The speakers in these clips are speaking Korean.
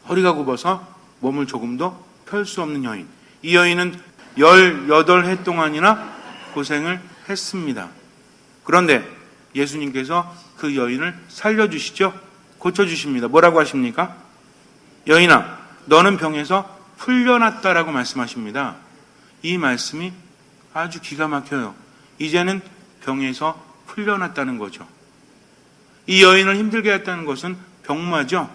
허리가 굽어서 몸을 조금도 펼 수 없는 여인. 이 여인은 18해 동안이나 고생을 했습니다. 그런데 예수님께서 그 여인을 살려주시죠. 고쳐주십니다. 뭐라고 하십니까? 여인아, 너는 병에서 풀려났다라고 말씀하십니다. 이 말씀이 아주 기가 막혀요. 이제는 병에서 풀려났다는 거죠. 이 여인을 힘들게 했다는 것은 병마죠.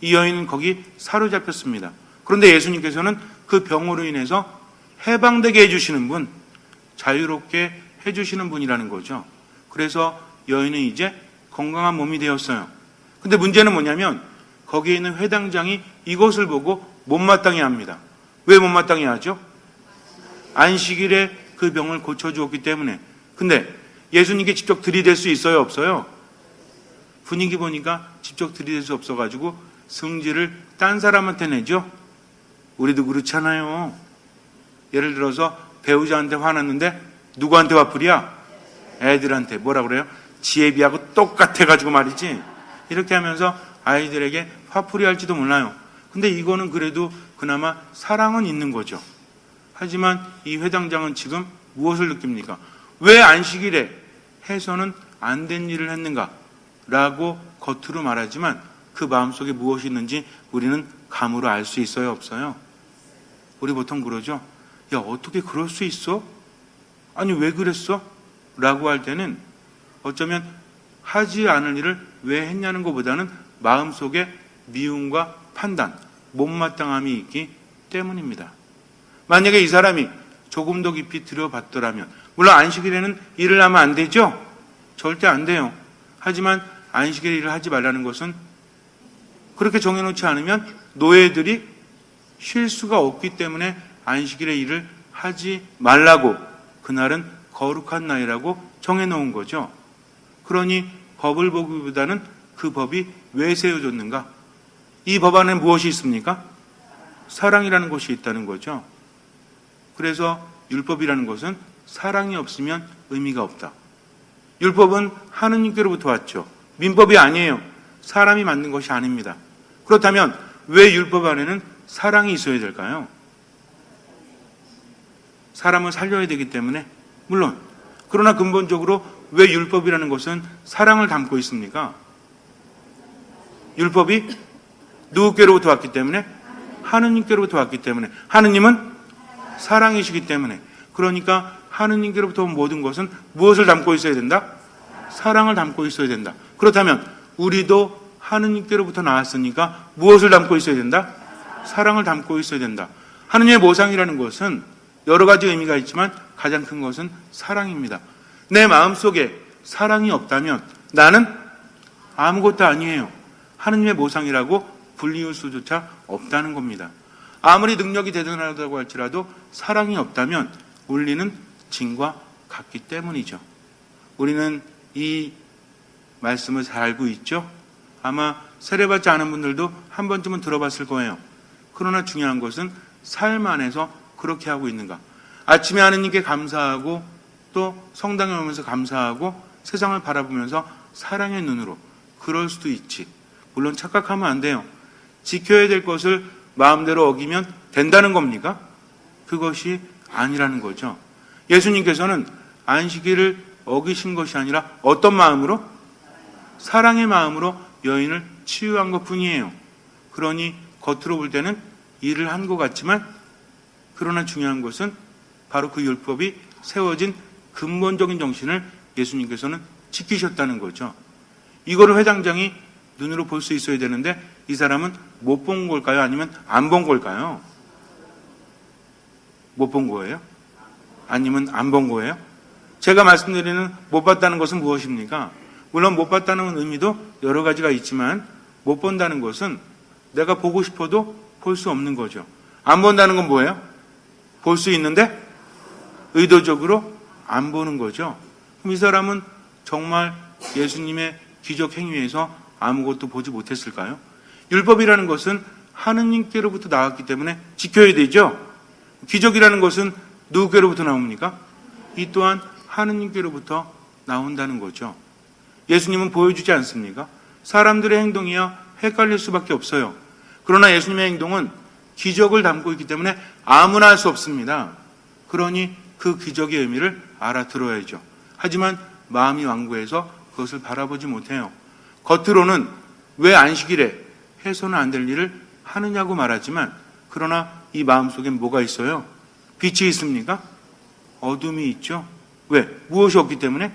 이 여인은 거기 사로잡혔습니다. 그런데 예수님께서는 그 병으로 인해서 해방되게 해주시는 분, 자유롭게 해주시는 분이라는 거죠. 그래서 여인은 이제 건강한 몸이 되었어요. 근데 문제는 뭐냐면 거기에 있는 회당장이 이것을 보고 못마땅해 합니다. 왜 못마땅해 하죠? 안식일에 그 병을 고쳐주었기 때문에. 근데 예수님께 직접 들이댈 수 있어요, 없어요? 분위기 보니까 직접 들이댈 수 없어가지고 승질을 딴 사람한테 내죠. 우리도 그렇잖아요. 예를 들어서 배우자한테 화났는데 누구한테 화풀이야? 애들한테. 뭐라 그래요? 지혜비하고 똑같아가지고 말이지. 이렇게 하면서 아이들에게 화풀이 할지도 몰라요. 근데 이거는 그래도 그나마 사랑은 있는 거죠. 하지만 이 회당장은 지금 무엇을 느낍니까? 왜 안식일에 해서는 안 된 일을 했는가? 라고 겉으로 말하지만 그 마음속에 무엇이 있는지 우리는 감으로 알 수 있어요, 없어요? 우리 보통 그러죠. 야, 어떻게 그럴 수 있어? 아니, 왜 그랬어? 라고 할 때는 어쩌면 하지 않을 일을 왜 했냐는 것보다는 마음속에 미움과 판단, 못마땅함이 있기 때문입니다. 만약에 이 사람이 조금 더 깊이 들여봤더라면, 물론 안식일에는 일을 하면 안 되죠? 절대 안 돼요. 하지만 안식일에 일을 하지 말라는 것은 그렇게 정해놓지 않으면 노예들이 쉴 수가 없기 때문에 안식일에 일을 하지 말라고, 그날은 거룩한 날이라고 정해놓은 거죠. 그러니 법을 보기보다는 그 법이 왜 세워졌는가? 이 법 안에 무엇이 있습니까? 사랑이라는 것이 있다는 거죠. 그래서 율법이라는 것은 사랑이 없으면 의미가 없다. 율법은 하느님께로부터 왔죠. 민법이 아니에요. 사람이 만든 것이 아닙니다. 그렇다면 왜 율법 안에는 사랑이 있어야 될까요? 사람을 살려야 되기 때문에. 물론 그러나 근본적으로 왜 율법이라는 것은 사랑을 담고 있습니까? 율법이 누구께로부터 왔기 때문에? 하느님께로부터 왔기 때문에. 하느님은 사랑이시기 때문에. 그러니까 하느님께로부터 온 모든 것은 무엇을 담고 있어야 된다? 사랑을 담고 있어야 된다. 그렇다면 우리도 하느님께로부터 나왔으니까 무엇을 담고 있어야 된다? 사랑을 담고 있어야 된다. 하느님의 모상이라는 것은 여러 가지 의미가 있지만 가장 큰 것은 사랑입니다. 내 마음속에 사랑이 없다면 나는 아무것도 아니에요. 하느님의 모상이라고 불리울 수조차 없다는 겁니다. 아무리 능력이 대단하다고 할지라도 사랑이 없다면 울리는 징과 같기 때문이죠. 우리는 이 말씀을 잘 알고 있죠? 아마 세례받지 않은 분들도 한 번쯤은 들어봤을 거예요. 그러나 중요한 것은 삶 안에서 그렇게 하고 있는가? 아침에 하느님께 감사하고 또 성당에 오면서 감사하고 세상을 바라보면서 사랑의 눈으로. 그럴 수도 있지. 물론 착각하면 안 돼요. 지켜야 될 것을 마음대로 어기면 된다는 겁니까? 그것이 아니라는 거죠. 예수님께서는 안식일을 어기신 것이 아니라 어떤 마음으로? 사랑의 마음으로 여인을 치유한 것뿐이에요. 그러니 겉으로 볼 때는 일을 한 것 같지만 그러나 중요한 것은 바로 그 율법이 세워진 근본적인 정신을 예수님께서는 지키셨다는 거죠. 이거를 회당장이 눈으로 볼 수 있어야 되는데 이 사람은 못 본 걸까요? 아니면 안 본 걸까요? 못 본 거예요? 아니면 안 본 거예요? 제가 말씀드리는 못 봤다는 것은 무엇입니까? 물론 못 봤다는 의미도 여러 가지가 있지만 못 본다는 것은 내가 보고 싶어도 볼 수 없는 거죠. 안 본다는 건 뭐예요? 볼 수 있는데 의도적으로 안 보는 거죠. 그럼 이 사람은 정말 예수님의 기적 행위에서 아무것도 보지 못했을까요? 율법이라는 것은 하느님께로부터 나왔기 때문에 지켜야 되죠. 기적이라는 것은 누구께로부터 나옵니까? 이 또한 하느님께로부터 나온다는 거죠. 예수님은 보여주지 않습니까? 사람들의 행동이야 헷갈릴 수밖에 없어요. 그러나 예수님의 행동은 기적을 담고 있기 때문에 아무나 할 수 없습니다. 그러니 그 기적의 의미를 알아들어야죠. 하지만 마음이 완고해서 그것을 바라보지 못해요. 겉으로는 왜 안식일에 해서는 안 될 일을 하느냐고 말하지만 그러나 이 마음속엔 뭐가 있어요? 빛이 있습니까? 어둠이 있죠. 왜? 무엇이 없기 때문에?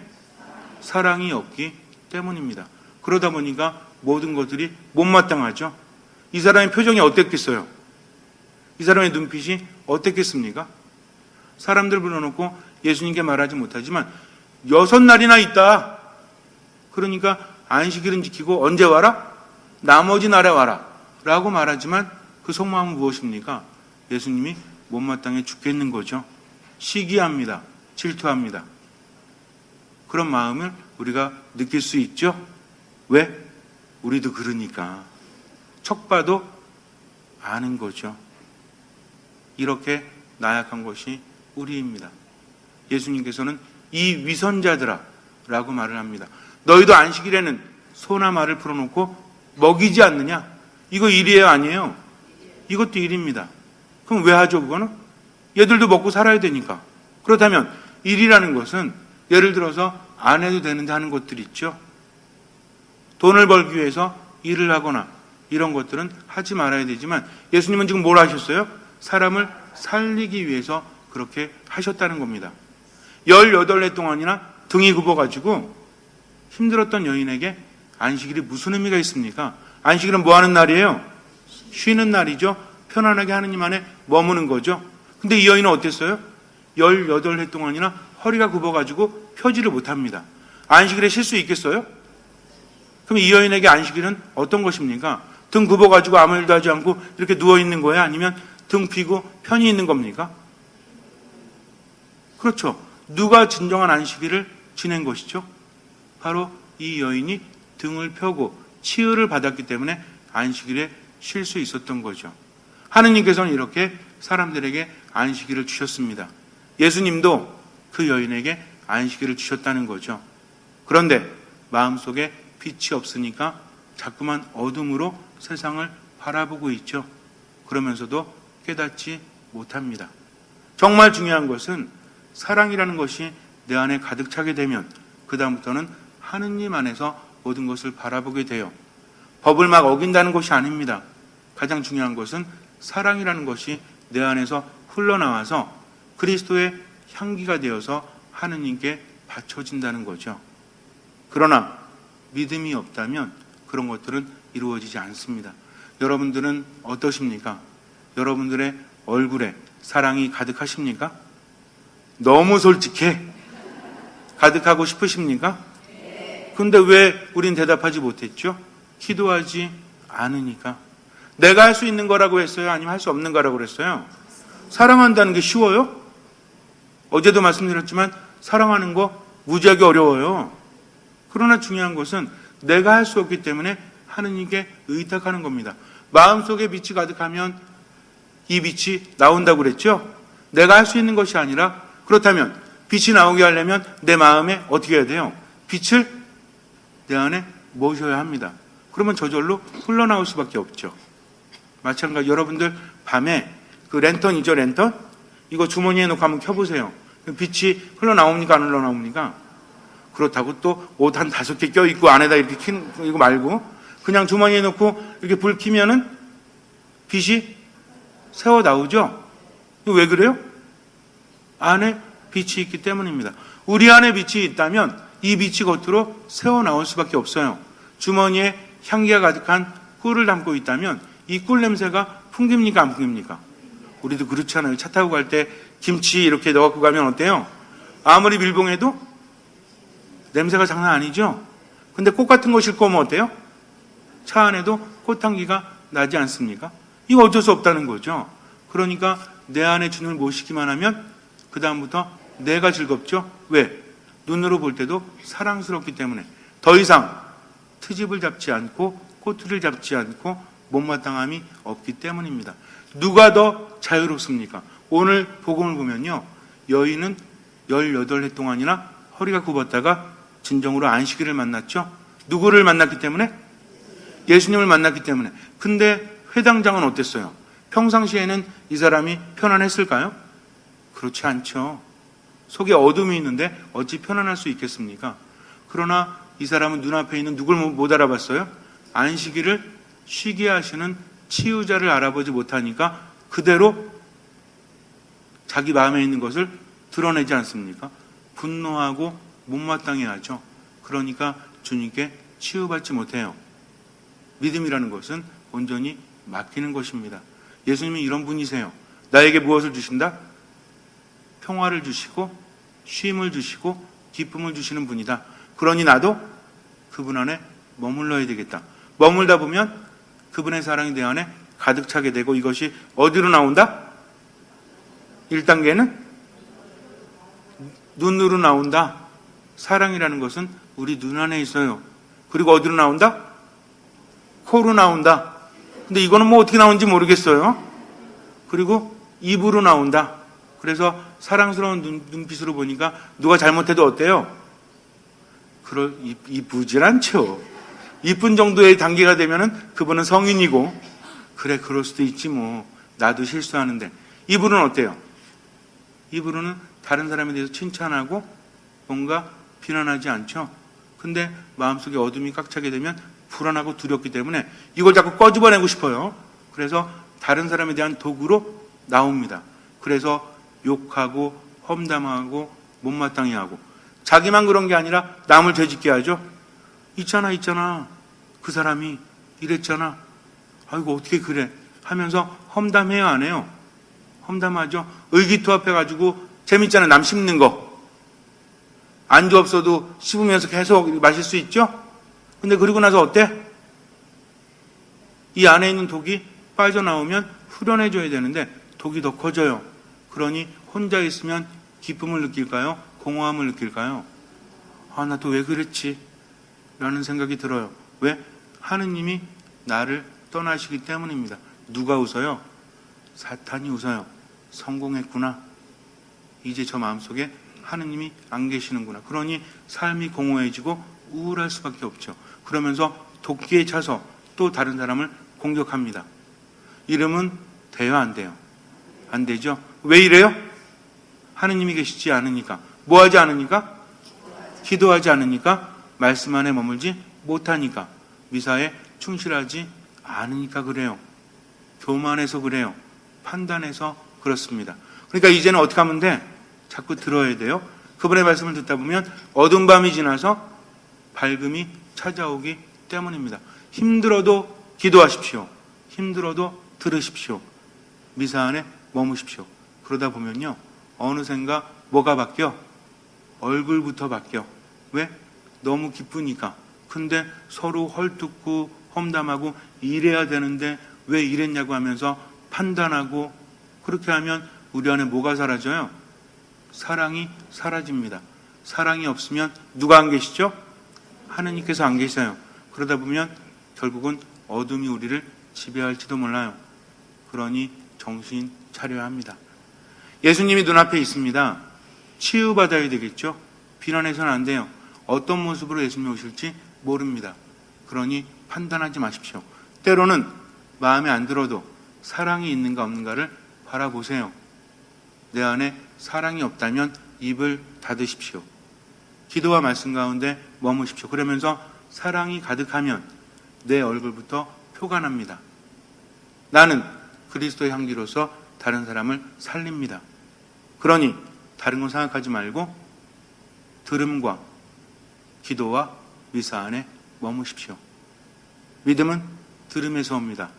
사랑이 없기 때문입니다. 그러다 보니까 모든 것들이 못마땅하죠. 이 사람의 표정이 어땠겠어요? 이 사람의 눈빛이 어땠겠습니까? 사람들 불러놓고 예수님께 말하지 못하지만 6날이나 있다. 그러니까 안식일은 지키고 언제 와라? 나머지 날에 와라. 라고 말하지만 그 속마음은 무엇입니까? 예수님이 못마땅해 죽겠는 거죠. 시기합니다. 질투합니다. 그런 마음을 우리가 느낄 수 있죠. 왜? 우리도 그러니까. 척 봐도 아는 거죠. 이렇게 나약한 것이 우리입니다. 예수님께서는 이 위선자들아 라고 말을 합니다. 너희도 안식일에는 소나 말을 풀어놓고 먹이지 않느냐? 이거 일이에요, 아니에요? 이것도 일입니다. 그럼 왜 하죠, 그거는? 얘들도 먹고 살아야 되니까. 그렇다면 일이라는 것은 예를 들어서 안 해도 되는데 하는 것들이 있죠. 돈을 벌기 위해서 일을 하거나 이런 것들은 하지 말아야 되지만 예수님은 지금 뭘 하셨어요? 사람을 살리기 위해서 그렇게 하셨다는 겁니다. 18해 동안이나 등이 굽어가지고 힘들었던 여인에게 안식일이 무슨 의미가 있습니까? 안식일은 뭐 하는 날이에요? 쉬는 날이죠. 편안하게 하느님 안에 머무는 거죠. 근데 이 여인은 어땠어요? 18해 동안이나 허리가 굽어가지고 펴지를 못합니다. 안식일에 쉴 수 있겠어요? 그럼 이 여인에게 안식일은 어떤 것입니까? 등 굽어가지고 아무 일도 하지 않고 이렇게 누워있는 거예요? 아니면 등 펴고 편히 있는 겁니까? 그렇죠. 누가 진정한 안식일을 지낸 것이죠? 바로 이 여인이 등을 펴고 치유를 받았기 때문에 안식일에 쉴 수 있었던 거죠. 하느님께서는 이렇게 사람들에게 안식일을 주셨습니다. 예수님도 그 여인에게 안식일을 주셨다는 거죠. 그런데 마음속에 빛이 없으니까 자꾸만 어둠으로 세상을 바라보고 있죠. 그러면서도 깨닫지 못합니다. 정말 중요한 것은 사랑이라는 것이 내 안에 가득 차게 되면 그 다음부터는 하느님 안에서 모든 것을 바라보게 돼요. 법을 막 어긴다는 것이 아닙니다. 가장 중요한 것은 사랑이라는 것이 내 안에서 흘러나와서 그리스도의 향기가 되어서 하느님께 바쳐진다는 거죠. 그러나 믿음이 없다면 그런 것들은 이루어지지 않습니다. 여러분들은 어떠십니까? 여러분들의 얼굴에 사랑이 가득하십니까? 너무 솔직해? 가득하고 싶으십니까? 근데 왜 우린 대답하지 못했죠? 기도하지 않으니까. 내가 할 수 있는 거라고 했어요? 아니면 할 수 없는 거라고 그랬어요? 사랑한다는 게 쉬워요? 어제도 말씀드렸지만 사랑하는 거 무지하게 어려워요. 그러나 중요한 것은 내가 할 수 없기 때문에 하느님께 의탁하는 겁니다. 마음속에 빛이 가득하면 이 빛이 나온다고 그랬죠? 내가 할 수 있는 것이 아니라 그렇다면 빛이 나오게 하려면 내 마음에 어떻게 해야 돼요? 빛을 내 안에 모셔야 합니다. 그러면 저절로 흘러나올 수밖에 없죠. 마찬가지 여러분들 밤에 그 랜턴이죠, 랜턴? 이거 주머니에 넣고 한번 켜보세요. 빛이 흘러나옵니까, 안 흘러나옵니까? 그렇다고 또 옷 한 5개 껴입고 안에다 이렇게 켜는 이거 말고 그냥 주머니에 넣고 이렇게 불 켜면은 빛이 새어 나오죠? 이거 왜 그래요? 안에 빛이 있기 때문입니다. 우리 안에 빛이 있다면 이 빛이 겉으로 새어 나올 수밖에 없어요. 주머니에 향기가 가득한 꿀을 담고 있다면 이 꿀 냄새가 풍깁니까, 안 풍깁니까? 우리도 그렇잖아요. 차 타고 갈 때 김치 이렇게 넣어갖고 가면 어때요? 아무리 밀봉해도 냄새가 장난 아니죠? 근데 꽃 같은 거 싣고 오면 어때요? 차 안에도 꽃향기가 나지 않습니까? 이거 어쩔 수 없다는 거죠. 그러니까 내 안에 주님을 모시기만 하면 그 다음부터 내가 즐겁죠? 왜? 눈으로 볼 때도 사랑스럽기 때문에 더 이상 트집을 잡지 않고 꼬투리를 잡지 않고 못마땅함이 없기 때문입니다. 누가 더 자유롭습니까? 오늘 복음을 보면요. 여인은 18해 동안이나 허리가 굽었다가 진정으로 안식일을 만났죠. 누구를 만났기 때문에? 예수님을 만났기 때문에. 근데 회당장은 어땠어요? 평상시에는 이 사람이 편안했을까요? 그렇지 않죠. 속에 어둠이 있는데 어찌 편안할 수 있겠습니까? 그러나 이 사람은 눈앞에 있는 누굴 못 알아봤어요? 안식일을 쉬게 하시는 치유자를 알아보지 못하니까 그대로 자기 마음에 있는 것을 드러내지 않습니까? 분노하고 못마땅해 하죠. 그러니까 주님께 치유받지 못해요. 믿음이라는 것은 온전히 맡기는 것입니다. 예수님이 이런 분이세요. 나에게 무엇을 주신다? 평화를 주시고 쉼을 주시고 기쁨을 주시는 분이다. 그러니 나도 그분 안에 머물러야 되겠다. 머물다 보면 그분의 사랑이 내 안에 가득 차게 되고 이것이 어디로 나온다? 1단계는 눈으로 나온다. 사랑이라는 것은 우리 눈 안에 있어요. 그리고 어디로 나온다? 코로 나온다. 근데 이거는 뭐 어떻게 나오는지 모르겠어요. 그리고 입으로 나온다. 그래서 사랑스러운 눈빛으로 보니까 누가 잘못해도 어때요? 이쁘질 않죠. 이쁜 정도의 단계가 되면은 그분은 성인이고, 그래, 그럴 수도 있지 뭐. 나도 실수하는데. 입으로는 어때요? 입으로는 다른 사람에 대해서 칭찬하고 뭔가 비난하지 않죠. 근데 마음속에 어둠이 꽉 차게 되면 불안하고 두렵기 때문에 이걸 자꾸 꺼집어내고 싶어요. 그래서 다른 사람에 대한 도구로 나옵니다. 그래서 욕하고 험담하고 못마땅해 하고, 자기만 그런 게 아니라 남을 죄짓게 하죠. 있잖아 그 사람이 이랬잖아, 아이고 어떻게 그래 하면서 험담해요, 안 해요? 험담하죠. 의기투합해가지고 재밌잖아요. 남 씹는 거. 안주 없어도 씹으면서 계속 마실 수 있죠. 근데 그리고 나서 어때? 이 안에 있는 독이 빠져나오면 후련해져야 되는데 독이 더 커져요. 그러니 혼자 있으면 기쁨을 느낄까요? 공허함을 느낄까요? 아, 나 또 왜 그랬지? 라는 생각이 들어요. 왜? 하느님이 나를 떠나시기 때문입니다. 누가 웃어요? 사탄이 웃어요. 성공했구나. 이제 저 마음속에 하느님이 안 계시는구나. 그러니 삶이 공허해지고 우울할 수밖에 없죠. 그러면서 도끼에 차서 또 다른 사람을 공격합니다. 이러면 돼요, 안 돼요? 안 되죠. 왜 이래요? 하느님이 계시지 않으니까. 뭐 하지 않으니까? 기도하지 않으니까. 말씀 안에 머물지 못하니까. 미사에 충실하지 않으니까 그래요. 교만해서 그래요. 판단해서 그렇습니다. 그러니까 이제는 어떻게 하면 돼? 자꾸 들어야 돼요. 그분의 말씀을 듣다 보면 어두운 밤이 지나서 밝음이 찾아오기 때문입니다. 힘들어도 기도하십시오. 힘들어도 들으십시오. 미사 안에 머무십시오. 그러다 보면요, 어느샌가 뭐가 바뀌어? 얼굴부터 바뀌어. 왜? 너무 기쁘니까. 근데 서로 헐뜯고 험담하고 이래야 되는데 왜 이랬냐고 하면서 판단하고, 그렇게 하면 우리 안에 뭐가 사라져요? 사랑이 사라집니다. 사랑이 없으면 누가 안 계시죠? 하느님께서 안 계셔요. 그러다 보면 결국은 어둠이 우리를 지배할지도 몰라요. 그러니 정신 차려야 합니다. 예수님이 눈앞에 있습니다. 치유받아야 되겠죠? 비난해서는 안 돼요. 어떤 모습으로 예수님이 오실지 모릅니다. 그러니 판단하지 마십시오. 때로는 마음에 안 들어도 사랑이 있는가 없는가를 바라보세요. 내 안에 사랑이 없다면 입을 닫으십시오. 기도와 말씀 가운데 머무십시오. 그러면서 사랑이 가득하면 내 얼굴부터 표가 납니다. 나는 그리스도의 향기로서 다른 사람을 살립니다. 그러니 다른 건 생각하지 말고 들음과 기도와 미사 안에 머무십시오. 믿음은 들음에서 옵니다.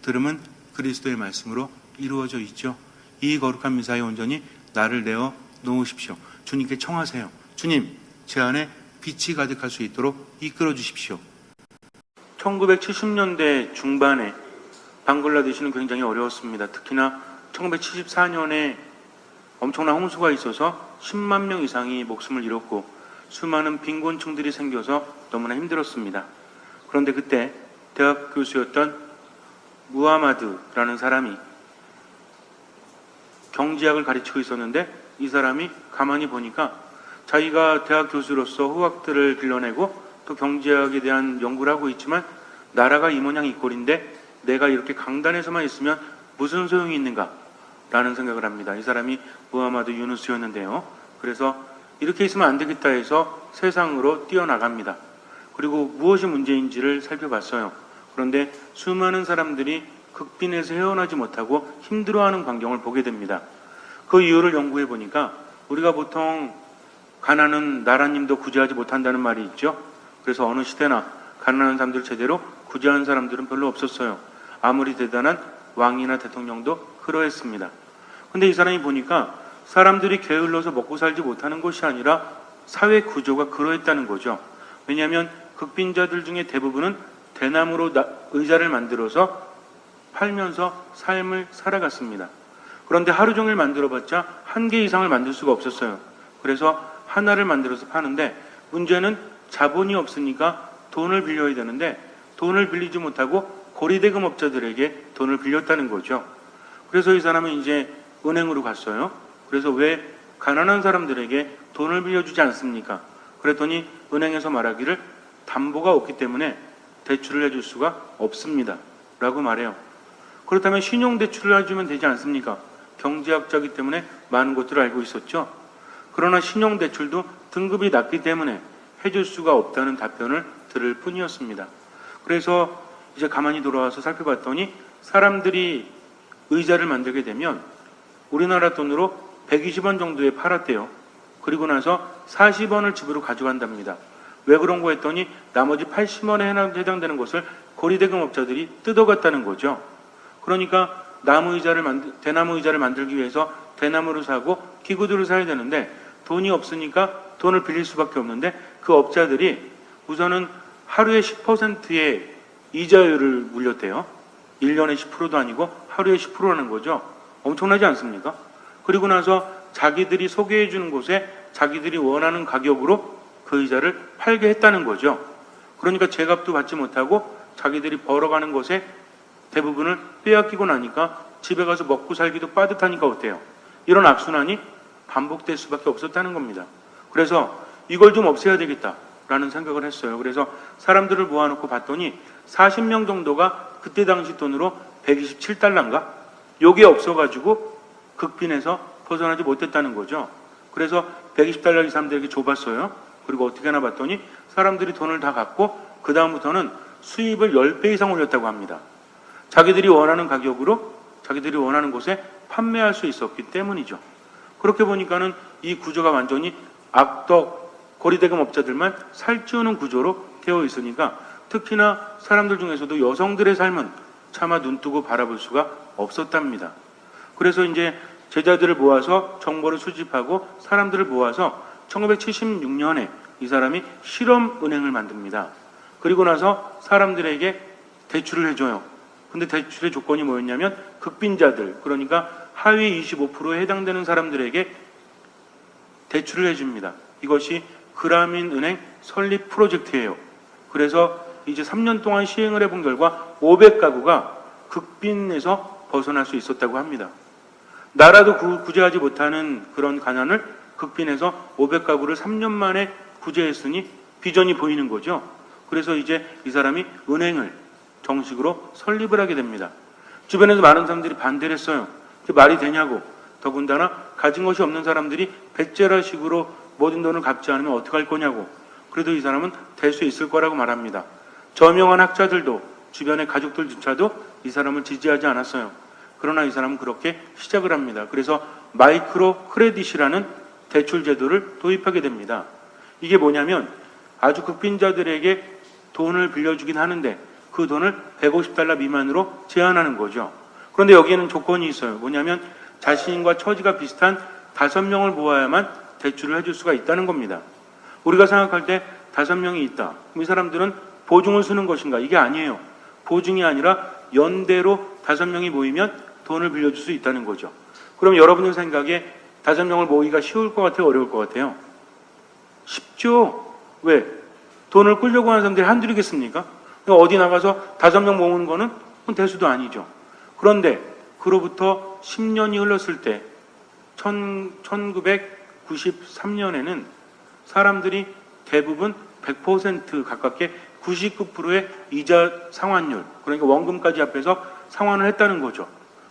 들음은 그리스도의 말씀으로 이루어져 있죠. 이 거룩한 미사에 온전히 나를 내어 놓으십시오. 주님께 청하세요. 주님, 제 안에 빛이 가득할 수 있도록 이끌어 주십시오. 1970년대 중반에 방글라데시는 굉장히 어려웠습니다. 특히나 1974년에 엄청난 홍수가 있어서 10만 명 이상이 목숨을 잃었고 수많은 빈곤층들이 생겨서 너무나 힘들었습니다. 그런데 그때 대학 교수였던 무하마드라는 사람이 경제학을 가르치고 있었는데, 이 사람이 가만히 보니까 자기가 대학 교수로서 후학들을 길러내고 또 경제학에 대한 연구를 하고 있지만 나라가 이 모양 이 꼴인데 내가 이렇게 강단에서만 있으면 무슨 소용이 있는가? 라는 생각을 합니다. 이 사람이 무하마드 유누스였는데요. 그래서 이렇게 있으면 안 되겠다 해서 세상으로 뛰어나갑니다. 그리고 무엇이 문제인지를 살펴봤어요. 그런데 수많은 사람들이 극빈에서 헤어나지 못하고 힘들어하는 광경을 보게 됩니다. 그 이유를 연구해 보니까 우리가 보통 가난은 나라님도 구제하지 못한다는 말이 있죠. 그래서 어느 시대나 가난한 사람들 제대로 구제하는 사람들은 별로 없었어요. 아무리 대단한 왕이나 대통령도 그러했습니다. 근데 이 사람이 보니까 사람들이 게을러서 먹고 살지 못하는 것이 아니라 사회 구조가 그러했다는 거죠. 왜냐하면 극빈자들 중에 대부분은 대나무로 의자를 만들어서 팔면서 삶을 살아갔습니다. 그런데 하루 종일 만들어봤자 한 개 이상을 만들 수가 없었어요. 그래서 하나를 만들어서 파는데 문제는 자본이 없으니까 돈을 빌려야 되는데 돈을 빌리지 못하고 고리대금업자들에게 돈을 빌렸다는 거죠. 그래서 이 사람은 이제 은행으로 갔어요. 그래서 왜 가난한 사람들에게 돈을 빌려주지 않습니까? 그랬더니 은행에서 말하기를 담보가 없기 때문에 대출을 해줄 수가 없습니다. 라고 말해요. 그렇다면 신용대출을 해주면 되지 않습니까? 경제학자이기 때문에 많은 것들을 알고 있었죠. 그러나 신용대출도 등급이 낮기 때문에 해줄 수가 없다는 답변을 들을 뿐이었습니다. 그래서 이제 가만히 돌아와서 살펴봤더니 사람들이 의자를 만들게 되면 우리나라 돈으로 120원 정도에 팔았대요. 그리고 나서 40원을 집으로 가져간답니다. 왜 그런 거 했더니 나머지 80원에 해당되는 것을 고리대금업자들이 뜯어갔다는 거죠. 그러니까 대나무 의자를 만들기 위해서 대나무를 사고 기구들을 사야 되는데 돈이 없으니까 돈을 빌릴 수밖에 없는데 그 업자들이 우선은 하루에 10%의 이자율을 물렸대요. 1년에 10%도 아니고 하루에 10%라는 거죠. 엄청나지 않습니까? 그리고 나서 자기들이 소개해 주는 곳에 자기들이 원하는 가격으로 그 의자를 팔게 했다는 거죠. 그러니까 제값도 받지 못하고 자기들이 벌어가는 것에 대부분을 빼앗기고 나니까 집에 가서 먹고 살기도 빠듯하니까 어때요? 이런 악순환이 반복될 수밖에 없었다는 겁니다. 그래서 이걸 좀 없애야 되겠다라는 생각을 했어요. 그래서 사람들을 모아놓고 봤더니 40명 정도가 그때 당시 돈으로 127달러인가? 요게 없어가지고 극빈에서 벗어나지 못했다는 거죠. 그래서 120달러 이 사람들에게 줘봤어요. 그리고 어떻게 하나 봤더니 사람들이 돈을 다 갖고 그 다음부터는 수입을 10배 이상 올렸다고 합니다. 자기들이 원하는 가격으로 자기들이 원하는 곳에 판매할 수 있었기 때문이죠. 그렇게 보니까는 이 구조가 완전히 악덕 고리대금 업자들만 살찌우는 구조로 되어 있으니까 특히나 사람들 중에서도 여성들의 삶은 차마 눈뜨고 바라볼 수가 없었답니다. 그래서 이제 제자들을 모아서 정보를 수집하고 사람들을 모아서 1976년에 이 사람이 실험은행을 만듭니다. 그리고 나서 사람들에게 대출을 해줘요. 근데 대출의 조건이 뭐였냐면 극빈자들, 그러니까 하위 25%에 해당되는 사람들에게 대출을 해줍니다. 이것이 그라민은행 설립 프로젝트예요. 그래서 이제 3년 동안 시행을 해본 결과 500가구가 극빈에서 벗어날 수 있었다고 합니다. 나라도 구제하지 못하는 그런 가난을 극빈에서 500가구를 3년 만에 구제했으니 비전이 보이는 거죠. 그래서 이제 이 사람이 은행을 정식으로 설립을 하게 됩니다. 주변에서 많은 사람들이 반대를 했어요. 그게 말이 되냐고. 더군다나 가진 것이 없는 사람들이 배째라식으로 모든 돈을 갚지 않으면 어떡할 거냐고. 그래도 이 사람은 될 수 있을 거라고 말합니다. 저명한 학자들도 주변의 가족들조차도 이 사람을 지지하지 않았어요. 그러나 이 사람은 그렇게 시작을 합니다. 그래서 마이크로 크레딧이라는 대출 제도를 도입하게 됩니다. 이게 뭐냐면 아주 극빈자들에게 돈을 빌려주긴 하는데 그 돈을 150달러 미만으로 제한하는 거죠. 그런데 여기에는 조건이 있어요. 뭐냐면 자신과 처지가 비슷한 5명을 모아야만 대출을 해줄 수가 있다는 겁니다. 우리가 생각할 때 5명이 있다. 이 사람들은 보증을 쓰는 것인가? 이게 아니에요. 보증이 아니라 연대로 5명이 모이면 돈을 빌려줄 수 있다는 거죠. 그럼 여러분들 생각에 5명을 모으기가 쉬울 것 같아요? 어려울 것 같아요? 쉽죠? 왜? 돈을 끌려고 하는 사람들이 한둘이겠습니까? 어디 나가서 5명 모으는 거는 대수도 아니죠. 그런데 그로부터 10년이 흘렀을 때 1993년에는 사람들이 대부분 100% 가깝게 99%의 이자 상환율, 그러니까 원금까지 합해서 상환을 했다는 거죠.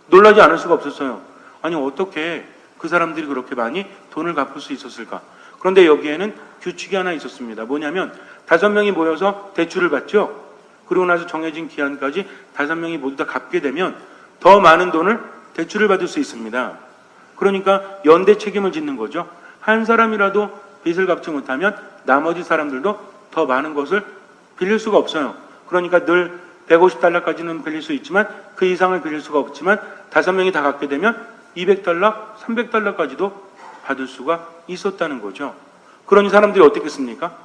놀라지 않을 수가 없었어요. 아니 어떻게 그 사람들이 그렇게 많이 돈을 갚을 수 있었을까? 그런데 여기에는 규칙이 하나 있었습니다. 뭐냐면 5명이 모여서 대출을 받죠. 그리고 나서 정해진 기한까지 5명이 모두 다 갚게 되면 더 많은 돈을 대출을 받을 수 있습니다. 그러니까 연대 책임을 짓는 거죠. 한 사람이라도 빚을 갚지 못하면 나머지 사람들도 더 많은 것을 빌릴 수가 없어요. 그러니까 늘 150달러까지는 빌릴 수 있지만 그 이상을 빌릴 수가 없지만 5명이 다 갚게 되면 200달러, 300달러까지도 받을 수가 있었다는 거죠. 그러니 사람들이 어떻겠습니까?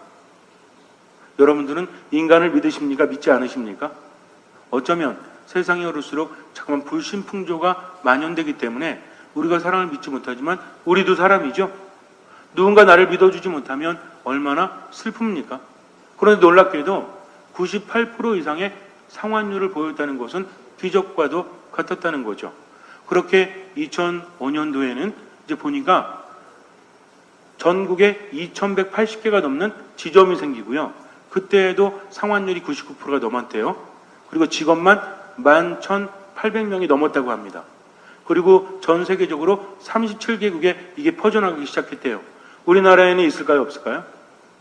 여러분들은 인간을 믿으십니까? 믿지 않으십니까? 어쩌면 세상이 흐를수록 자꾸만 불신풍조가 만연되기 때문에 우리가 사랑을 믿지 못하지만 우리도 사람이죠. 누군가 나를 믿어주지 못하면 얼마나 슬픕니까? 그런데 놀랍게도 98% 이상의 상환율을 보였다는 것은 기적과도 같았다는 거죠. 그렇게 2005년도에는 이제 보니까 전국에 2180개가 넘는 지점이 생기고요. 그때에도 상환율이 99%가 넘었대요. 그리고 직원만 11,800명이 넘었다고 합니다. 그리고 전 세계적으로 37개국에 이게 퍼져나가기 시작했대요. 우리나라에는 있을까요? 없을까요?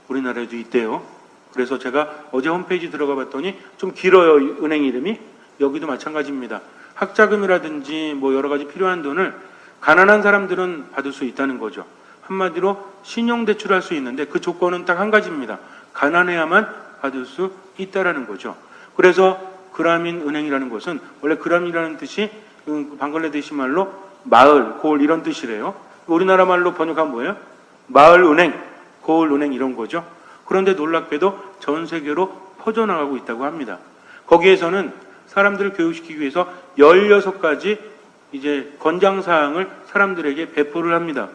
우리나라에도 있대요. 그래서 제가 어제 홈페이지 들어가 봤더니 좀 길어요. 은행 이름이. 여기도 마찬가지입니다. 학자금이라든지 뭐 여러 가지 필요한 돈을 가난한 사람들은 받을 수 있다는 거죠. 한마디로 신용대출할 수 있는데 그 조건은 딱 한 가지입니다. 가난해야만 받을 수 있다라는 거죠. 그래서 그라민 은행이라는 것은 원래 그라민이라는 뜻이 방글라데시 말로 마을, 고을 이런 뜻이래요. 우리나라 말로 번역하면 뭐예요? 마을 은행, 고을 은행 이런 거죠. 그런데 놀랍게도 전 세계로 퍼져나가고 있다고 합니다. 거기에서는 사람들을 교육시키기 위해서 16가지 이제 권장사항을 사람들에게 배포를 합니다.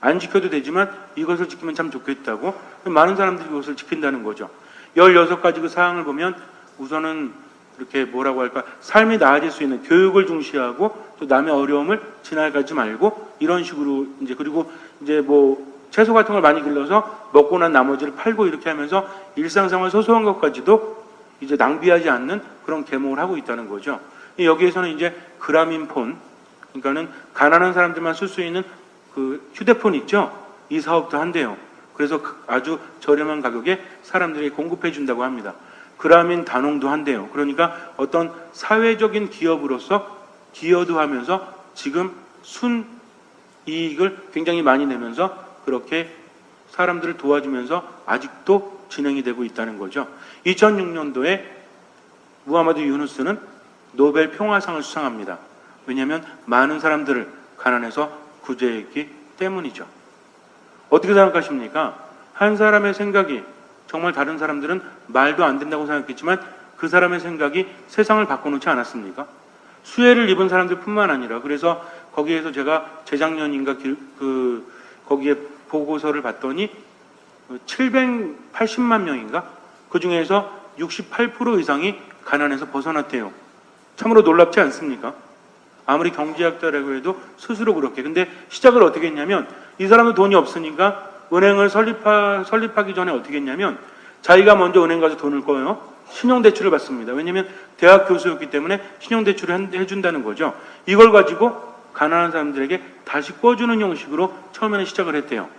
안 지켜도 되지만 이것을 지키면 참 좋겠다고 많은 사람들이 이것을 지킨다는 거죠. 16가지 그 사항을 보면 우선은 이렇게 뭐라고 할까, 삶이 나아질 수 있는 교육을 중시하고 또 남의 어려움을 지나가지 말고 이런 식으로 이제 그리고 이제 뭐 채소 같은 걸 많이 길러서 먹고 난 나머지를 팔고 이렇게 하면서 일상생활 소소한 것까지도 이제 낭비하지 않는 그런 계몽을 하고 있다는 거죠. 여기에서는 이제 그라민폰, 그러니까는 가난한 사람들만 쓸 수 있는 그 휴대폰 있죠? 이 사업도 한대요. 그래서 아주 저렴한 가격에 사람들이 공급해 준다고 합니다. 그라민 단홍도 한대요. 그러니까 어떤 사회적인 기업으로서 기여도 하면서 지금 순이익을 굉장히 많이 내면서 그렇게 사람들을 도와주면서 아직도 진행이 되고 있다는 거죠. 2006년도에 무하마드 유누스는 노벨 평화상을 수상합니다. 왜냐하면 많은 사람들을 가난해서 구제했기 때문이죠. 어떻게 생각하십니까? 한 사람의 생각이 정말 다른 사람들은 말도 안 된다고 생각했지만 그 사람의 생각이 세상을 바꿔놓지 않았습니까? 수혜를 입은 사람들뿐만 아니라 그래서 거기에서 제가 재작년인가 거기에 보고서를 봤더니 780만 명인가? 그 중에서 68% 이상이 가난에서 벗어났대요. 참으로 놀랍지 않습니까? 아무리 경제학자라고 해도 스스로 그렇게. 근데 시작을 어떻게 했냐면 이 사람도 돈이 없으니까 은행을 설립하기 전에 어떻게 했냐면 자기가 먼저 은행 가서 돈을 꺼요. 신용대출을 받습니다. 왜냐하면 대학 교수였기 때문에 신용대출을 해준다는 거죠. 이걸 가지고 가난한 사람들에게 다시 꿔주는 형식으로 처음에는 시작을 했대요.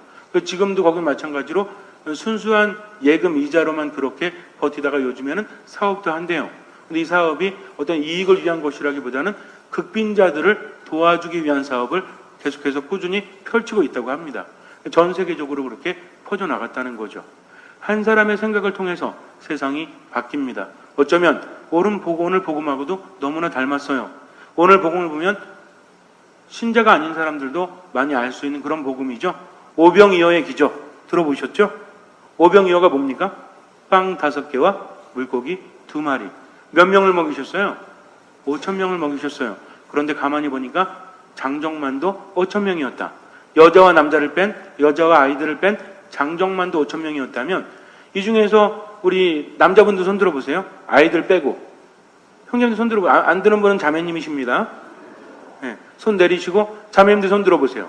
지금도 거기 마찬가지로 순수한 예금 이자로만 그렇게 버티다가 요즘에는 사업도 한대요. 근데 이 사업이 어떤 이익을 위한 것이라기보다는 극빈자들을 도와주기 위한 사업을 계속해서 꾸준히 펼치고 있다고 합니다. 전 세계적으로 그렇게 퍼져나갔다는 거죠. 한 사람의 생각을 통해서 세상이 바뀝니다. 어쩌면 오늘 복음하고도 너무나 닮았어요. 오늘 복음을 보면 신자가 아닌 사람들도 많이 알 수 있는 그런 복음이죠. 오병이어의 기적 들어보셨죠? 오병이어가 뭡니까? 빵 5개와 물고기 2마리. 몇 명을 먹이셨어요? 5,000명을 먹이셨어요. 그런데 가만히 보니까 장정만도 5,000명이었다. 여자와 아이들을 뺀 장정만도 5,000명이었다면 이 중에서 우리 남자분들 손 들어보세요. 아이들 빼고. 형제님들 손 들어보세요. 안 드는 분은 자매님이십니다. 네, 손 내리시고 자매님들 손 들어보세요.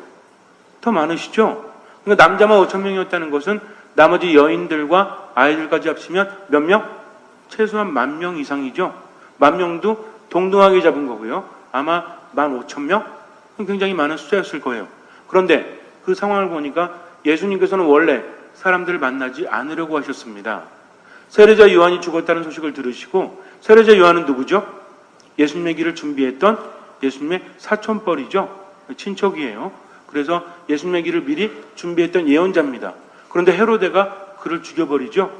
더 많으시죠? 그러니까 남자만 5,000명이었다는 것은 나머지 여인들과 아이들까지 합치면 몇 명? 최소한 10,000명 이상이죠. 10,000명도 동등하게 잡은 거고요. 아마 15,000명? 굉장히 많은 숫자였을 거예요. 그런데 그 상황을 보니까 예수님께서는 원래 사람들을 만나지 않으려고 하셨습니다. 세례자 요한이 죽었다는 소식을 들으시고, 세례자 요한은 누구죠? 예수님의 길을 준비했던 예수님의 사촌뻘이죠. 친척이에요. 그래서 예수님의 길을 미리 준비했던 예언자입니다. 그런데 헤로데가 그를 죽여버리죠.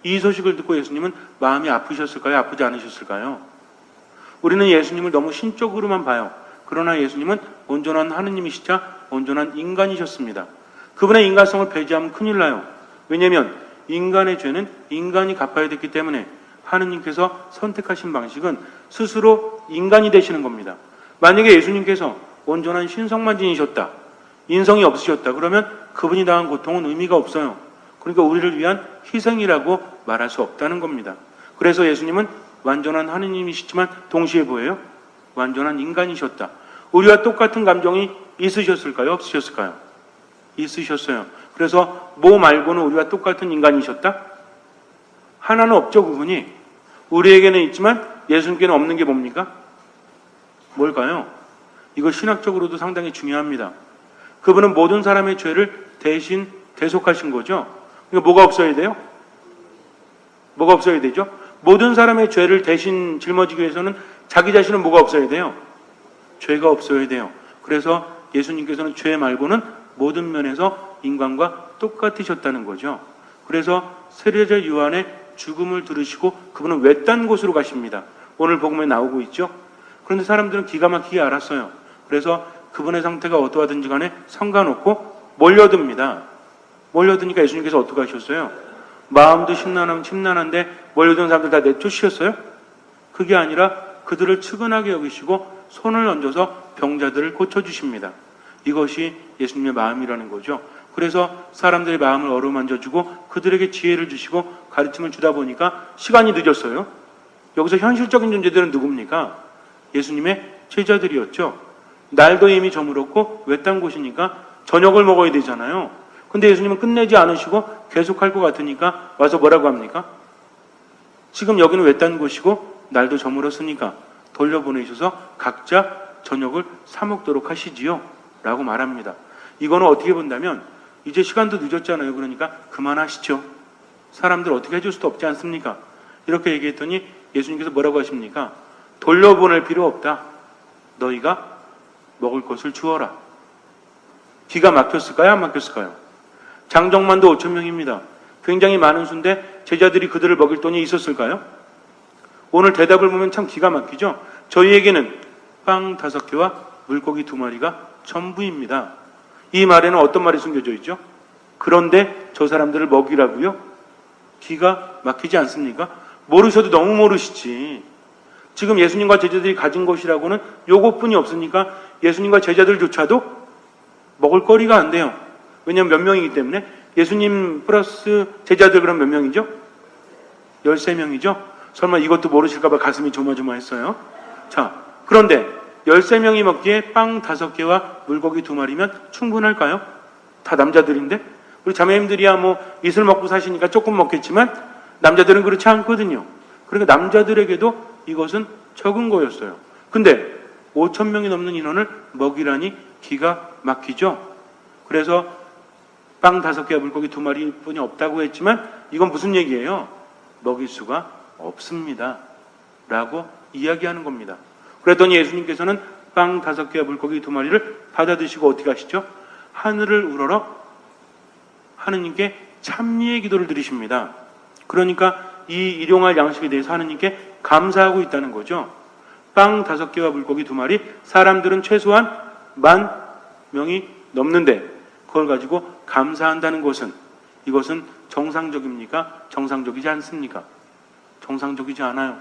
이 소식을 듣고 예수님은 마음이 아프셨을까요? 아프지 않으셨을까요? 우리는 예수님을 너무 신적으로만 봐요. 그러나 예수님은 온전한 하느님이시자 온전한 인간이셨습니다. 그분의 인간성을 배제하면 큰일 나요. 왜냐하면 인간의 죄는 인간이 갚아야 됐기 때문에 하느님께서 선택하신 방식은 스스로 인간이 되시는 겁니다. 만약에 예수님께서 온전한 신성만 지니셨다, 인성이 없으셨다, 그러면 그분이 당한 고통은 의미가 없어요. 그러니까 우리를 위한 희생이라고 말할 수 없다는 겁니다. 그래서 예수님은 완전한 하느님이시지만 동시에 뭐예요? 완전한 인간이셨다. 우리와 똑같은 감정이 있으셨을까요? 없으셨을까요? 있으셨어요. 그래서 뭐 말고는 우리와 똑같은 인간이셨다? 하나는 없죠, 그분이. 우리에게는 있지만 예수님께는 없는 게 뭡니까? 뭘까요? 이거 신학적으로도 상당히 중요합니다. 그분은 모든 사람의 죄를 대신 대속하신 거죠. 그러니까 뭐가 없어야 돼요? 뭐가 없어야 되죠? 모든 사람의 죄를 대신 짊어지기 위해서는 자기 자신은 뭐가 없어야 돼요? 죄가 없어야 돼요. 그래서 예수님께서는 죄 말고는 모든 면에서 인간과 똑같으셨다는 거죠. 그래서 세례자 요한의 죽음을 들으시고 그분은 외딴 곳으로 가십니다. 오늘 복음에 나오고 있죠. 그런데 사람들은 기가 막히게 알았어요. 그래서 그분의 상태가 어떠하든지 간에 상관없고 몰려듭니다. 몰려드니까 예수님께서 어떻게 하셨어요? 마음도 심란한데 몰려든 사람들 다 내쫓으셨어요? 그게 아니라 그들을 측은하게 여기시고 손을 얹어서 병자들을 고쳐주십니다. 이것이 예수님의 마음이라는 거죠. 그래서 사람들의 마음을 어루만져주고 그들에게 지혜를 주시고 가르침을 주다 보니까 시간이 늦었어요. 여기서 현실적인 존재들은 누굽니까? 예수님의 제자들이었죠. 날도 이미 저물었고 외딴 곳이니까 저녁을 먹어야 되잖아요. 근데 예수님은 끝내지 않으시고 계속할 것 같으니까 와서 뭐라고 합니까? 지금 여기는 외딴 곳이고 날도 저물었으니까 돌려보내셔서 각자 저녁을 사 먹도록 하시지요 라고 말합니다. 이거는 어떻게 본다면 이제 시간도 늦었잖아요. 그러니까 그만하시죠. 사람들 어떻게 해줄 수도 없지 않습니까? 이렇게 얘기했더니 예수님께서 뭐라고 하십니까? 돌려보낼 필요 없다. 너희가 먹을 것을 주어라. 기가 막혔을까요? 안 막혔을까요? 장정만도 5,000명입니다. 굉장히 많은 수인데 제자들이 그들을 먹일 돈이 있었을까요? 오늘 대답을 보면 참 기가 막히죠. 저희에게는 빵 5개와 물고기 2마리가 전부입니다. 이 말에는 어떤 말이 숨겨져 있죠? 그런데 저 사람들을 먹이라고요? 기가 막히지 않습니까? 모르셔도 너무 모르시지. 지금 예수님과 제자들이 가진 것이라고는 요것뿐이 없으니까 예수님과 제자들조차도 먹을 거리가 안 돼요. 왜냐하면 몇 명이기 때문에. 예수님 플러스 제자들 그럼 몇 명이죠? 13명이죠? 설마 이것도 모르실까 봐 가슴이 조마조마했어요. 자, 그런데 13명이 먹기에 빵 5개와 물고기 2마리면 충분할까요? 다 남자들인데? 우리 자매님들이야 뭐 이슬 먹고 사시니까 조금 먹겠지만 남자들은 그렇지 않거든요. 그러니까 남자들에게도 이것은 적은 거였어요. 근데 5,000명이 넘는 인원을 먹이라니 기가 막히죠. 그래서 빵 5개와 물고기 2마리뿐이 없다고 했지만 이건 무슨 얘기예요? 먹일 수가 없습니다. 라고 이야기하는 겁니다. 그랬더니 예수님께서는 빵 5개와 물고기 2마리를 받아 드시고 어떻게 하시죠? 하늘을 우러러 하느님께 찬미의 기도를 드리십니다. 그러니까 이 일용할 양식에 대해서 하느님께 감사하고 있다는 거죠. 빵 5개와 물고기 2마리, 사람들은 최소한 10,000명이 넘는데 그걸 가지고 감사한다는 것은, 이것은 정상적입니까? 정상적이지 않습니까? 정상적이지 않아요.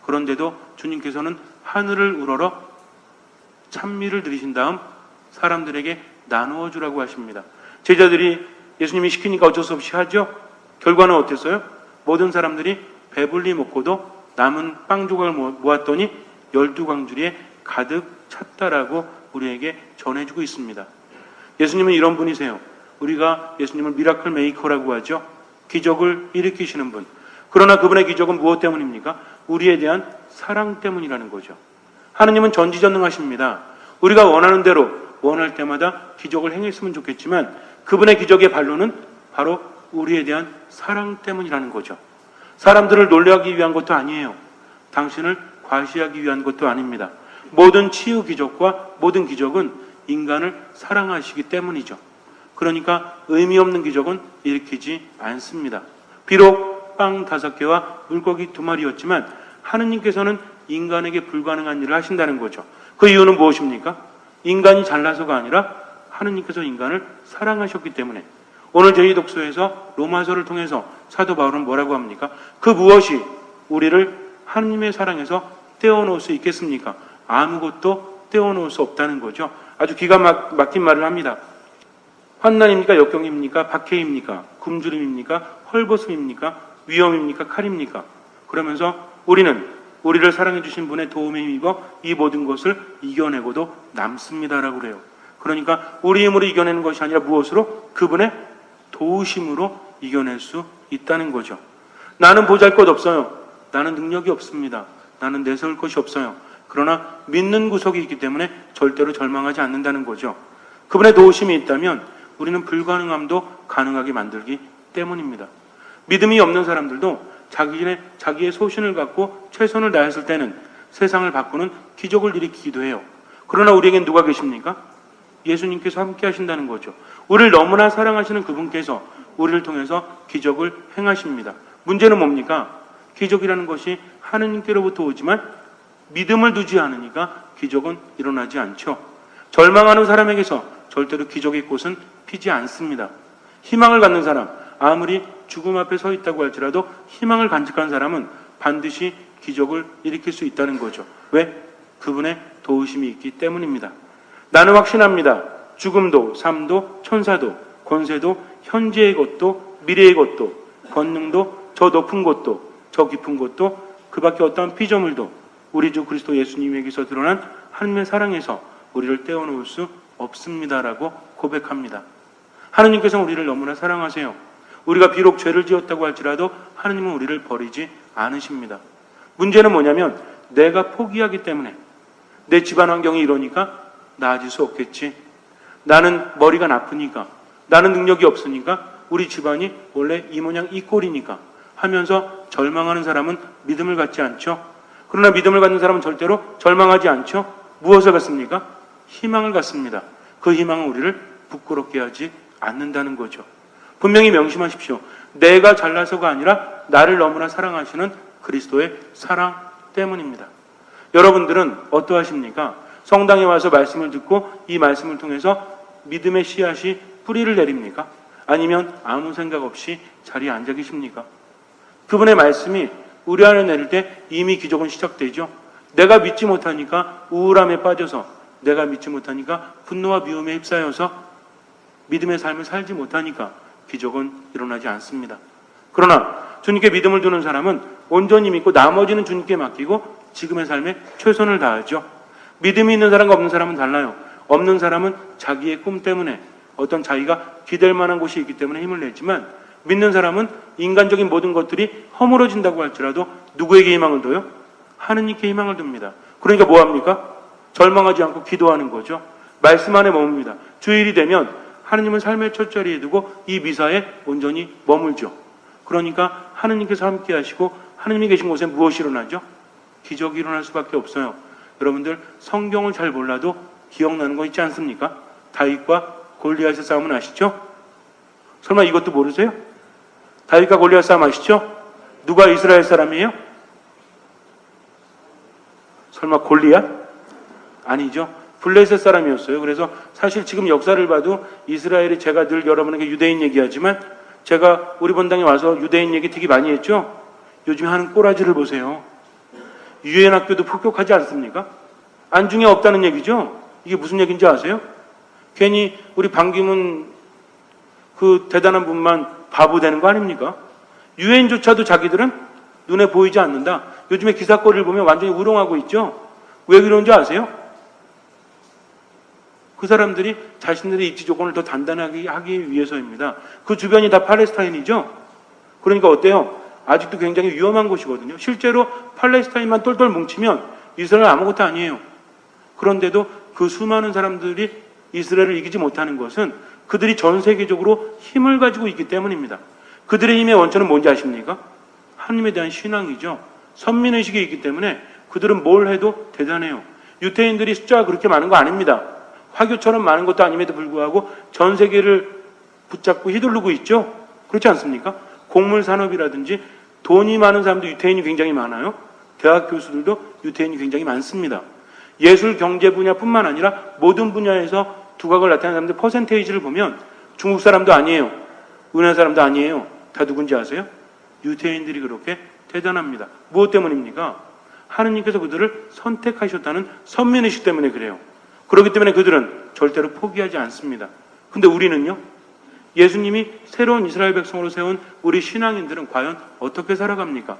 그런데도 주님께서는 하늘을 우러러 찬미를 드리신 다음 사람들에게 나누어 주라고 하십니다. 제자들이 예수님이 시키니까 어쩔 수 없이 하죠. 결과는 어땠어요? 모든 사람들이 배불리 먹고도 남은 빵 조각을 모았더니 12광주리에 가득 찼다라고 우리에게 전해주고 있습니다. 예수님은 이런 분이세요. 우리가 예수님을 미라클 메이커라고 하죠. 기적을 일으키시는 분. 그러나 그분의 기적은 무엇 때문입니까? 우리에 대한 사랑 때문이라는 거죠. 하느님은 전지전능하십니다. 우리가 원하는 대로 원할 때마다 기적을 행했으면 좋겠지만 그분의 기적의 반론은 바로 우리에 대한 사랑 때문이라는 거죠. 사람들을 놀라기 위한 것도 아니에요. 당신을 과시하기 위한 것도 아닙니다. 모든 치유 기적과 모든 기적은 인간을 사랑하시기 때문이죠. 그러니까 의미 없는 기적은 일으키지 않습니다. 비록 빵 5개와 물고기 2마리였지만 하느님께서는 인간에게 불가능한 일을 하신다는 거죠. 그 이유는 무엇입니까? 인간이 잘나서가 아니라 하느님께서 인간을 사랑하셨기 때문에. 오늘 저희 독서에서 로마서를 통해서 사도 바울은 뭐라고 합니까? 그 무엇이 우리를 하느님의 사랑에서 떼어놓을 수 있겠습니까? 아무것도 떼어놓을 수 없다는 거죠. 아주 기가 막힌 말을 합니다. 환난입니까? 역경입니까? 박해입니까? 굶주림입니까? 헐벗음입니까? 위험입니까? 칼입니까? 그러면서 우리를 사랑해 주신 분의 도움에 힘입어 이 모든 것을 이겨내고도 남습니다라고 그래요. 그러니까 우리 힘으로 이겨내는 것이 아니라 무엇으로? 그분의 도우심으로 이겨낼 수 있다는 거죠. 나는 보잘것 없어요. 나는 능력이 없습니다. 나는 내세울 것이 없어요. 그러나 믿는 구석이 있기 때문에 절대로 절망하지 않는다는 거죠. 그분의 도우심이 있다면 우리는 불가능함도 가능하게 만들기 때문입니다. 믿음이 없는 사람들도 자기의 소신을 갖고 최선을 다했을 때는 세상을 바꾸는 기적을 일으키기도 해요. 그러나 우리에겐 누가 계십니까? 예수님께서 함께 하신다는 거죠. 우리를 너무나 사랑하시는 그분께서 우리를 통해서 기적을 행하십니다. 문제는 뭡니까? 기적이라는 것이 하느님께로부터 오지만 믿음을 두지 않으니까 기적은 일어나지 않죠. 절망하는 사람에게서 절대로 기적의 꽃은 피지 않습니다. 희망을 갖는 사람, 아무리 죽음 앞에 서 있다고 할지라도 희망을 간직한 사람은 반드시 기적을 일으킬 수 있다는 거죠. 왜? 그분의 도우심이 있기 때문입니다. 나는 확신합니다. 죽음도, 삶도, 천사도, 권세도, 현재의 것도, 미래의 것도, 권능도, 저 높은 곳도, 저 깊은 곳도, 그 밖에 어떠한 피조물도 우리 주 그리스도 예수님에게서 드러난 하나님의 사랑에서 우리를 떼어놓을 수 없습니다라고 고백합니다. 하느님께서 우리를 너무나 사랑하세요. 우리가 비록 죄를 지었다고 할지라도 하느님은 우리를 버리지 않으십니다. 문제는 뭐냐면 내가 포기하기 때문에 내 집안 환경이 이러니까 나아질 수 없겠지. 나는 머리가 나쁘니까, 나는 능력이 없으니까, 우리 집안이 원래 이 모양 이 꼴이니까 하면서 절망하는 사람은 믿음을 갖지 않죠. 그러나 믿음을 갖는 사람은 절대로 절망하지 않죠. 무엇을 갖습니까? 희망을 갖습니다. 그 희망은 우리를 부끄럽게 하지 않는다는 거죠. 분명히 명심하십시오. 내가 잘나서가 아니라 나를 너무나 사랑하시는 그리스도의 사랑 때문입니다. 여러분들은 어떠하십니까? 성당에 와서 말씀을 듣고 이 말씀을 통해서 믿음의 씨앗이 뿌리를 내립니까? 아니면 아무 생각 없이 자리에 앉아 계십니까? 그분의 말씀이 우리 안에 내릴 때 이미 기적은 시작되죠. 내가 믿지 못하니까 우울함에 빠져서, 내가 믿지 못하니까 분노와 미움에 휩싸여서 믿음의 삶을 살지 못하니까 기적은 일어나지 않습니다. 그러나 주님께 믿음을 두는 사람은 온전히 믿고 나머지는 주님께 맡기고 지금의 삶에 최선을 다하죠. 믿음이 있는 사람과 없는 사람은 달라요. 없는 사람은 자기의 꿈 때문에 어떤 자기가 기댈 만한 곳이 있기 때문에 힘을 내지만, 믿는 사람은 인간적인 모든 것들이 허물어진다고 할지라도 누구에게 희망을 둬요? 하느님께 희망을 둡니다. 그러니까 뭐합니까? 절망하지 않고 기도하는 거죠. 말씀 안에 머뭅니다. 주일이 되면 하느님은 삶의 첫자리에 두고 이 미사에 온전히 머물죠. 그러니까 하느님께서 함께 하시고 하느님이 계신 곳에 무엇이 일어나죠? 기적이 일어날 수밖에 없어요. 여러분들 성경을 잘 몰라도 기억나는 거 있지 않습니까? 다윗과 골리앗의 싸움은 아시죠? 설마 이것도 모르세요? 다윗과 골리앗 싸움 아시죠? 누가 이스라엘 사람이에요? 설마 골리앗? 아니죠. 블레셋 사람이었어요. 그래서 사실 지금 역사를 봐도 이스라엘이, 제가 늘 여러분에게 유대인 얘기하지만 제가 우리 본당에 와서 유대인 얘기 되게 많이 했죠? 요즘에 하는 꼬라지를 보세요. 유엔 학교도 폭격하지 않습니까? 안중에 없다는 얘기죠? 이게 무슨 얘기인지 아세요? 괜히 우리 반기문 그 대단한 분만 바보 되는 거 아닙니까? 유엔조차도 자기들은 눈에 보이지 않는다. 요즘에 기사거리를 보면 완전히 우롱하고 있죠? 왜 그런지 아세요? 그 사람들이 자신들의 입지 조건을 더 단단하게 하기 위해서입니다. 그 주변이 다 팔레스타인이죠? 그러니까 어때요? 아직도 굉장히 위험한 곳이거든요. 실제로 팔레스타인만 똘똘 뭉치면 이스라엘 아무것도 아니에요. 그런데도 그 수많은 사람들이 이스라엘을 이기지 못하는 것은 그들이 전 세계적으로 힘을 가지고 있기 때문입니다. 그들의 힘의 원천은 뭔지 아십니까? 하나님에 대한 신앙이죠. 선민의식이 있기 때문에 그들은 뭘 해도 대단해요. 유태인들이 숫자가 그렇게 많은 거 아닙니다. 화교처럼 많은 것도 아님에도 불구하고 전 세계를 붙잡고 휘두르고 있죠. 그렇지 않습니까? 곡물 산업이라든지 돈이 많은 사람도 유태인이 굉장히 많아요. 대학 교수들도 유태인이 굉장히 많습니다. 예술 경제 분야뿐만 아니라 모든 분야에서 두각을 나타내는 사람들 퍼센테이지를 보면 중국 사람도 아니에요. 은하 사람도 아니에요. 다 누군지 아세요? 유태인들이 그렇게 대단합니다. 무엇 때문입니까? 하느님께서 그들을 선택하셨다는 선민의식 때문에 그래요. 그렇기 때문에 그들은 절대로 포기하지 않습니다. 근데 우리는요? 예수님이 새로운 이스라엘 백성으로 세운 우리 신앙인들은 과연 어떻게 살아갑니까?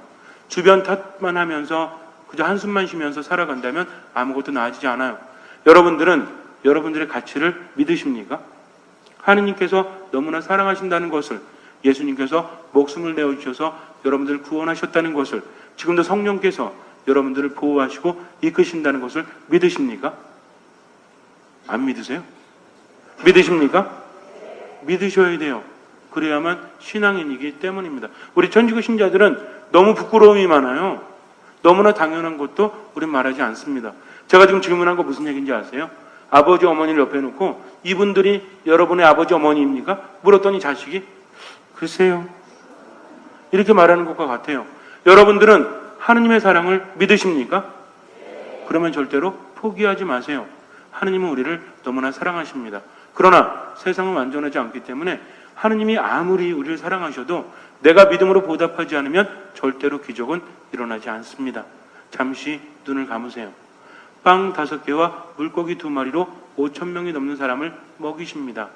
주변 탓만 하면서 그저 한숨만 쉬면서 살아간다면 아무것도 나아지지 않아요. 여러분들은 여러분들의 가치를 믿으십니까? 하느님께서 너무나 사랑하신다는 것을, 예수님께서 목숨을 내어주셔서 여러분들을 구원하셨다는 것을, 지금도 성령께서 여러분들을 보호하시고 이끄신다는 것을 믿으십니까? 안 믿으세요? 믿으십니까? 믿으셔야 돼요. 그래야만 신앙인이기 때문입니다. 우리 천주교 신자들은 너무 부끄러움이 많아요. 너무나 당연한 것도 우린 말하지 않습니다. 제가 지금 질문한 거 무슨 얘기인지 아세요? 아버지 어머니를 옆에 놓고 이분들이 여러분의 아버지 어머니입니까? 물었더니 자식이 글쎄요. 이렇게 말하는 것과 같아요. 여러분들은 하느님의 사랑을 믿으십니까? 그러면 절대로 포기하지 마세요. 하느님은 우리를 너무나 사랑하십니다. 그러나 세상은 완전하지 않기 때문에 하느님이 아무리 우리를 사랑하셔도 내가 믿음으로 보답하지 않으면 절대로 기적은 일어나지 않습니다. 잠시 눈을 감으세요. 빵 5개와 물고기 2마리로 5,000명이 넘는 사람을 먹이십니다.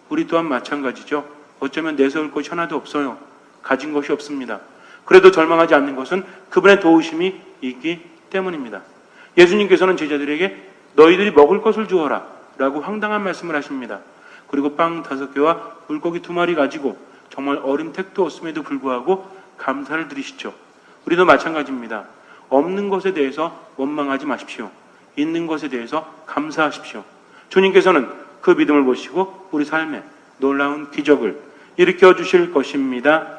우리 또한 마찬가지죠. 어쩌면 내세울 것이 하나도 없어요. 가진 것이 없습니다. 그래도 절망하지 않는 것은 그분의 도우심이 있기 때문입니다. 예수님께서는 제자들에게 너희들이 먹을 것을 주어라 라고 황당한 말씀을 하십니다. 그리고 빵 5개와 물고기 2마리 가지고 정말 어린 택도 없음에도 불구하고 감사를 드리시죠. 우리도 마찬가지입니다. 없는 것에 대해서 원망하지 마십시오. 있는 것에 대해서 감사하십시오. 주님께서는 그 믿음을 보시고 우리 삶에 놀라운 기적을 일으켜 주실 것입니다.